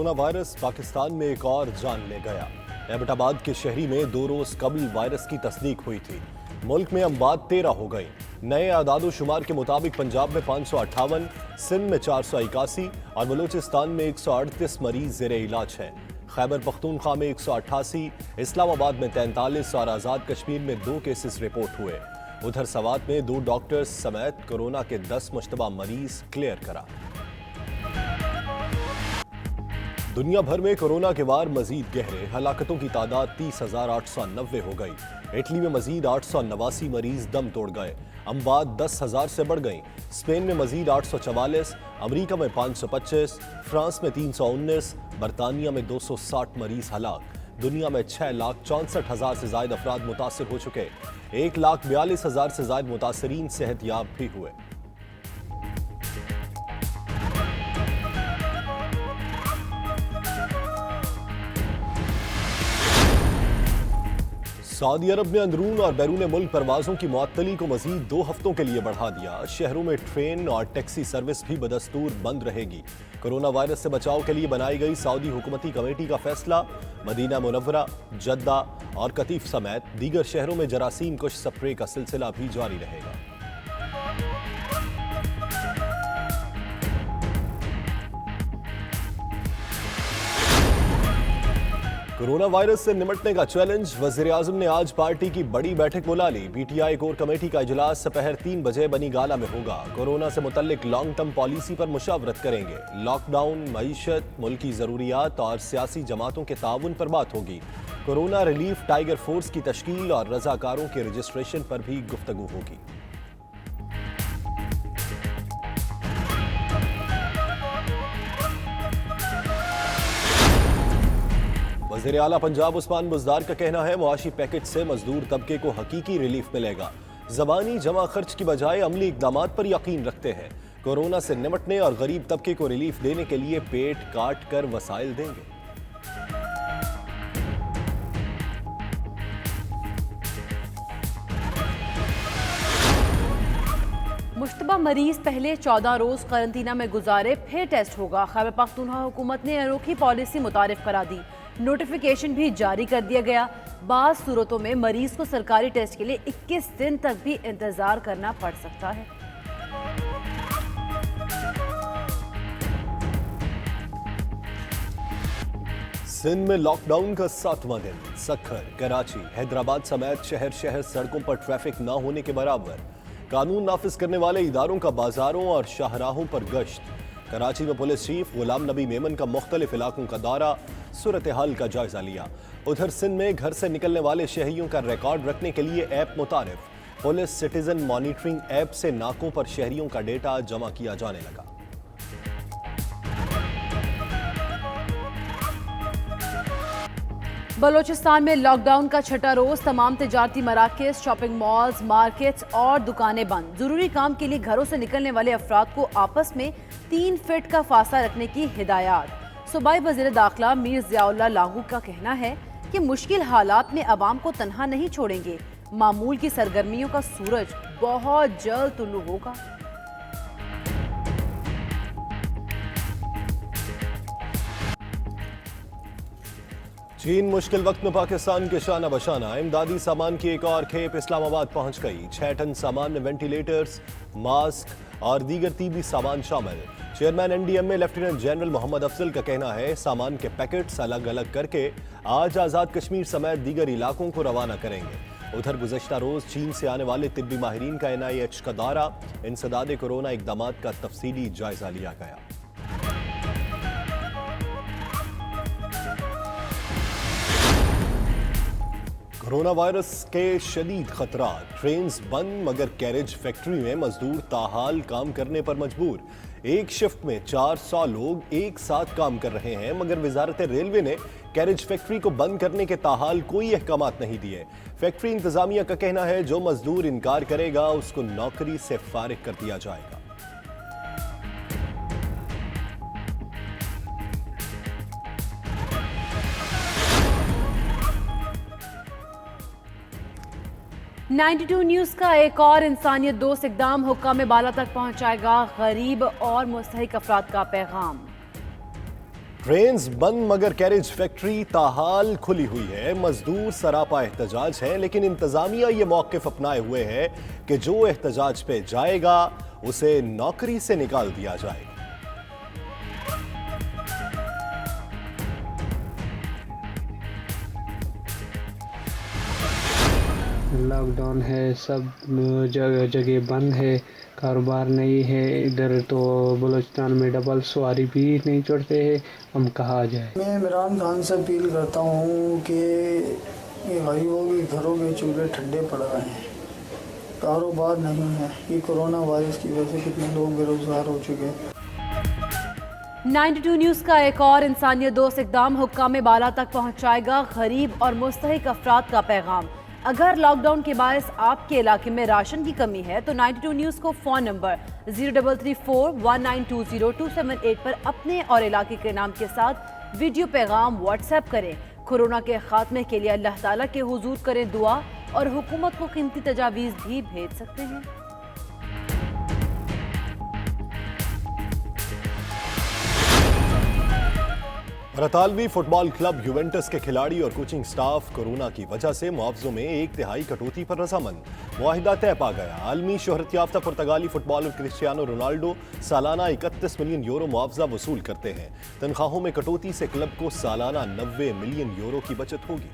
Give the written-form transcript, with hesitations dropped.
Corona virus Pakistan में एक और जान ले गया। एबटाबाद के शहरी में 2 रोज कबल वायरस की तस्दीक हुई थी। मुल्क में अमवात 13 हो गई। नए आदादो शुमार के मुताबिक पंजाब में 558, सिंध में 481 और बलूचिस्तान में 138 मरीज जेर इलाज हैं। खैबर पख्तूनख्वा में 188, इस्लामाबाद में 43 और आज़ाद कश्मीर में 2 केसेस रिपोर्ट हुए। उधर सवात में 2 डॉक्टर्स समेत कोरोना के 10 मुश्तबा मरीज क्लियर करा। दुनिया भर में कोरोना के वार मजीद गहरे, हलाकतों की तादाद 30,890 हो गई। इटली में मजीद 889 मरीज दम तोड़ गए। अमवात 10,000 से बढ़ गई। स्पेन में मजीद 844, अमरीका में 525, फ्रांस में 319, बरतानिया में 260 मरीज हलाक। दुनिया में 6,64,000 से ज्यादा अफराद मुतासर हो चुके। 1,42,000 से ज्यादा मुतासरीन सेहतयाब भी हुए। सऊदी अरब ने अंदरून और बैरून मुल्क परवाजों की मुअत्तली को मजीद 2 हफ्तों के लिए बढ़ा दिया। शहरों में ट्रेन और टैक्सी सर्विस भी बदस्तूर बंद रहेगी। कोरोना वायरस से बचाव के लिए बनाई गई सऊदी हुकूमती कमेटी का फैसला। मदीना मुनव्वरा, जद्दा और कतीफ समेत दीगर शहरों में जरासीम कुश स्प्रे का सिलसिला भी जारी रहेगा। कोरोना वायरस से निपटने का चैलेंज, वज़ीर-ए-आज़म ने आज पार्टी की बड़ी बैठक बुला ली। पीटीआई कोर कमेटी का इजलास दोपहर 3 बजे बनी गाला में होगा। कोरोना से मुतल्लिक लॉन्ग टर्म पॉलिसी पर मुशावरत करेंगे। लॉकडाउन, मईशत, मुल्की जरूरियात और सियासी जमातों के ताउन पर बात होगी। कोरोना रिलीफ टाइगर फोर्स की तश्कील और रजाकारों के रजिस्ट्रेशन पर भी गुफ्तगू होगी। वज़ीर आला पंजाब उस्मान बुज़दार का कहना है, मुआशी पैकेज से मजदूर तबके को हकीकी रिलीफ मिलेगा। ज़बानी जमा खर्च की बजाय अमली इक़दामात पर यकीन रखते हैं। कोरोना से निपटने और गरीब तबके को रिलीफ देने के लिए पेट काट कर वसाइल देंगे। मुश्तबा मरीज पहले 14 रोज क्वारंटीना में गुजारे, फिर टेस्ट होगा। खैबर पख्तूनख्वा हुकूमत ने अनोखी पॉलिसी मुतारिफ करा दी। नोटिफिकेशन भी जारी कर दिया गया। बाज़ सूरतों में मरीज को सरकारी टेस्ट के लिए 21 दिन तक भी इंतजार करना पड़ सकता है। सिंध में लॉकडाउन का 7वां दिन। सक्खर, कराची, हैदराबाद समेत शहर शहर सड़कों पर ट्रैफिक न होने के बराबर। कानून नाफिज करने वाले इदारों का बाजारों और शाहराहों पर गश्त। कराची में पुलिस चीफ गुलाम नबी मेमन का मुख्तलिफ इलाकों का दौरा, सूरत हाल का जायजा लिया। उधर सिंध में घर से निकलने वाले शहरियों का रिकॉर्ड रखने के लिए ऐप मुतारिफ। पुलिस सिटीजन मॉनिटरिंग ऐप से नाकों पर शहरियों का डेटा जमा किया जाने लगा। बलोचिस्तान में लॉकडाउन का 6ठा रोज। तमाम तिजारती मराकज़, शॉपिंग मॉल्स, मार्केट्स और दुकानें बंद। जरूरी काम के लिए घरों से निकलने वाले अफराद को आपस में 3 फीट का फासला रखने की हिदायत। सूबाई वज़ीर दाखिला मीर ज़ियाउल्लाह लांगू का कहना है कि मुश्किल हालात में अवाम को तन्हा नहीं छोड़ेंगे। मामूल की सरगर्मियों का सूरज बहुत जल्द तुलू होगा। चीन मुश्किल वक्त में पाकिस्तान के शाना बशाना। इमदादी सामान की एक और खेप इस्लामाबाद पहुंच गई। 6 टन सामान में वेंटिलेटर्स, मास्क और दीगर तीबी सामान शामिल। Chairman NDMA lieutenant general Mohammad Afzal का कहना है, सामान के पैकेट्स अलग अलग करके आज आज़ाद कश्मीर समेत दीगर इलाकों को रवाना करेंगे। उधर गुज़श्ता रोज चीन से आने वाले तिब्बी माहिरीन का NIH का दौरा। इंसदाद कोरोना इक़दामात का तफसीली जायजा लिया गया। कोरोना वायरस के शदीद खतरात। ट्रेन्स बंद मगर कैरेज फैक्ट्री में मजदूर ताहाल काम करने पर मजबूर। एक शिफ्ट में 400 लोग एक साथ काम कर रहे हैं मगर वजारत रेलवे ने कैरेज फैक्ट्री को बंद करने के ताहाल कोई अहकामात नहीं दिए। फैक्ट्री इंतजामिया का कहना है, जो मजदूर इनकार करेगा उसको नौकरी से फारिग कर दिया जाएगा। $92 न्यूज़ का एक और इंसानियत दोस्त इकदाम हुक्काम बाला तक पहुंचाएगा गरीब और मुस्तहिक अफराद का पैगाम। ट्रेन्स बंद मगर कैरेज फैक्ट्री ताहाल खुली हुई है। मजदूर सरापा एहतजाज है, लेकिन इंतजामिया ये मौकिफ अपनाए हुए है कि जो एहतजाज पे जाएगा उसे नौकरी से निकाल दिया जाएगा। लॉकडाउन है, सब जगह जगह बंद है, कारोबार नहीं है। इधर तो बलूचिस्तान में डबल सवारी भी नहीं चढ़ते हैं, हम कहाँ जाए। मैं इमरान खान से अपील करता हूँ कि ये गरीबों के घरों में चूल्हे ठंडे पड़ रहे हैं, कारोबार नहीं है। ये कोरोना वायरस की वजह से कितने लोग बेरोजगार हो चुके हैं। 92 न्यूज का एक और इंसानियत दोस्त इकदाम हुक्काम बाला तक पहुंचाएगा गरीब और मुस्तहिक अफराद का पैगाम। अगर लॉकडाउन के बायस आपके इलाके में राशन की कमी है तो 92 न्यूज को फोन नंबर 03341920 पर अपने और इलाके के नाम के साथ वीडियो पैगाम व्हाट्सएप करें। कोरोना के खात्मे के लिए अल्लाह ताला के हुजूर करें दुआ और हुकूमत को कीमती तजावीज़ भी भेज सकते हैं। रतालवी फुटबॉल क्लब यूवेंटस के खिलाड़ी और कोचिंग स्टाफ कोरोना की वजह से मुआवजों में 1/3 कटौती पर रजामंद। मुआहिदा तय पा गया। आलमी शोहरत याफ्ता पुर्तगाली फुटबॉलर क्रिस्टियानो रोनाल्डो सालाना 31 मिलियन यूरो मुआवजा वसूल करते हैं। तनख्वाहों में कटौती से क्लब को सालाना 90 मिलियन यूरो की बचत होगी।